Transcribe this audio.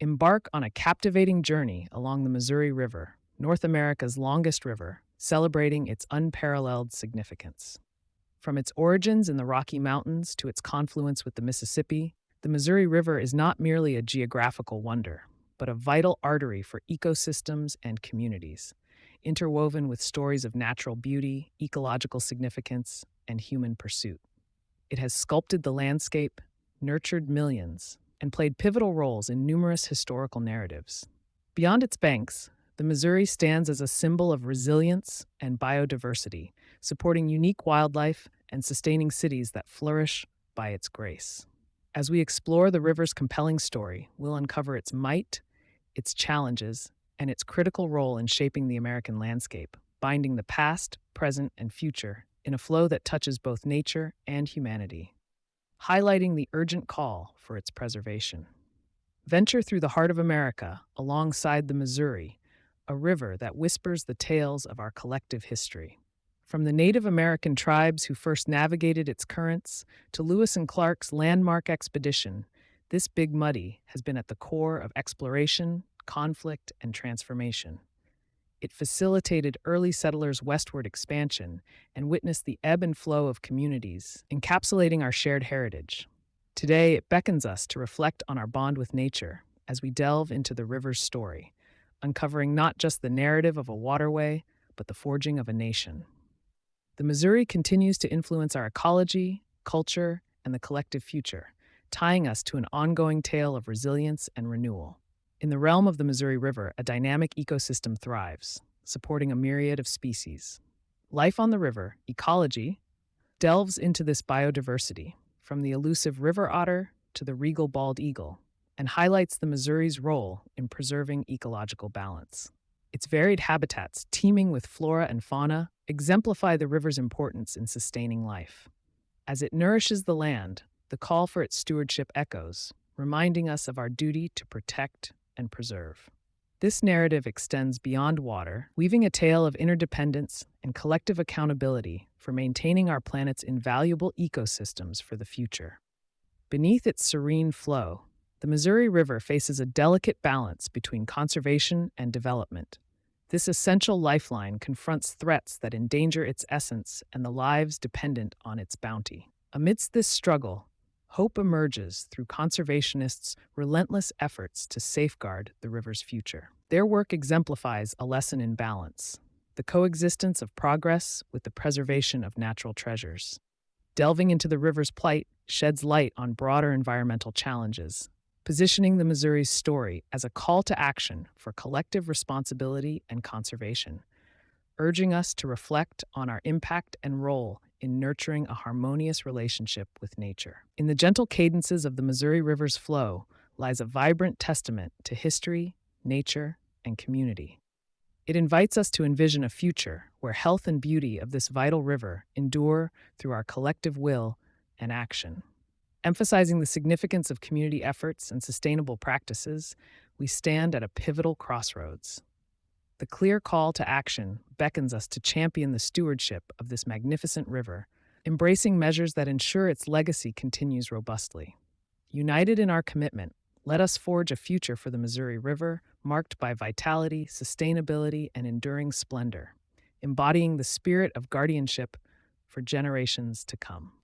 Embark on a captivating journey along the Missouri River, North America's longest river, celebrating its unparalleled significance. From its origins in the Rocky Mountains to its confluence with the Mississippi, the Missouri River is not merely a geographical wonder, but a vital artery for ecosystems and communities, interwoven with stories of natural beauty, ecological significance, and human pursuit. It has sculpted the landscape, nurtured millions, and played pivotal roles in numerous historical narratives. Beyond its banks, the Missouri stands as a symbol of resilience and biodiversity, supporting unique wildlife and sustaining cities that flourish by its grace. As we explore the river's compelling story, we'll uncover its might, its challenges, and its critical role in shaping the American landscape, binding the past, present, and future in a flow that touches both nature and humanity, highlighting the urgent call for its preservation. Venture through the heart of America alongside the Missouri, a river that whispers the tales of our collective history. From the Native American tribes who first navigated its currents to Lewis and Clark's landmark expedition, this Big Muddy has been at the core of exploration, conflict, and transformation. It facilitated early settlers' westward expansion and witnessed the ebb and flow of communities, encapsulating our shared heritage. Today, it beckons us to reflect on our bond with nature as we delve into the river's story, uncovering not just the narrative of a waterway, but the forging of a nation. The Missouri continues to influence our ecology, culture, and the collective future, tying us to an ongoing tale of resilience and renewal. In the realm of the Missouri River, a dynamic ecosystem thrives, supporting a myriad of species. Life on the river, Ecology, delves into this biodiversity, from the elusive river otter to the regal bald eagle, and highlights the Missouri's role in preserving ecological balance. Its varied habitats, teeming with flora and fauna, exemplify the river's importance in sustaining life. As it nourishes the land, the call for its stewardship echoes, reminding us of our duty to protect and preserve. This narrative extends beyond water, weaving a tale of interdependence and collective accountability for maintaining our planet's invaluable ecosystems for the future. Beneath its serene flow, the Missouri River faces a delicate balance between conservation and development. This essential lifeline confronts threats that endanger its essence and the lives dependent on its bounty. Amidst this struggle, hope emerges through conservationists' relentless efforts to safeguard the river's future. Their work exemplifies a lesson in balance, the coexistence of progress with the preservation of natural treasures. Delving into the river's plight sheds light on broader environmental challenges, positioning the Missouri's story as a call to action for collective responsibility and conservation, urging us to reflect on our impact and role in nurturing a harmonious relationship with nature. In the gentle cadences of the Missouri River's flow lies a vibrant testament to history, nature, and community. It invites us to envision a future where health and beauty of this vital river endure through our collective will and action. Emphasizing the significance of community efforts and sustainable practices, we stand at a pivotal crossroads. The clear call to action beckons us to champion the stewardship of this magnificent river, embracing measures that ensure its legacy continues robustly. United in our commitment, let us forge a future for the Missouri River marked by vitality, sustainability, and enduring splendor, embodying the spirit of guardianship for generations to come.